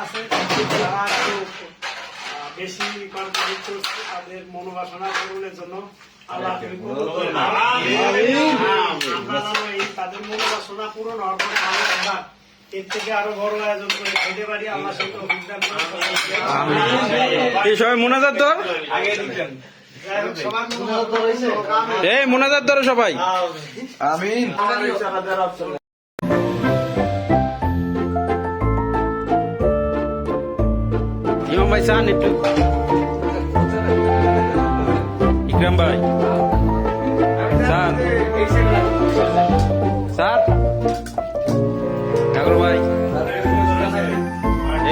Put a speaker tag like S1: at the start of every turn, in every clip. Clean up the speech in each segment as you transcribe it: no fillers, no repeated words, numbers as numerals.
S1: আছে যারা একটু বেশি কন্ট্রিবিউট করছে তাদের মনোবাসনা পূরণের জন্য আল্লাহ তুমি কবুল করে নাও। আমরা যেন এই তাদের মনোবাসনা পূরণ হওয়ার পরে আমরা এর থেকে আরো বড় আয়োজন করে খেতে পারি। আল্লাহ সেই তৌফিক দান করুন।
S2: এই সবাই মোনাজাত ধর, এই মোনাজাত ধরো সবাই।
S3: আমিন।
S2: ইমাম ভাই চান একটু, ইকরাম ভাই চান, স্যার ঠাকুর ভাই,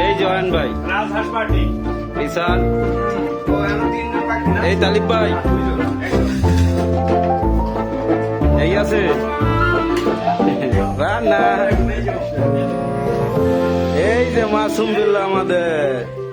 S2: এই জয়ন ভাই,
S1: রাজহাঁস পার্টি
S2: এই স্যার, এই তালিব ভাই, এই আছে রান্না, এই যে মাসুম বিল্লাহ আমাদের।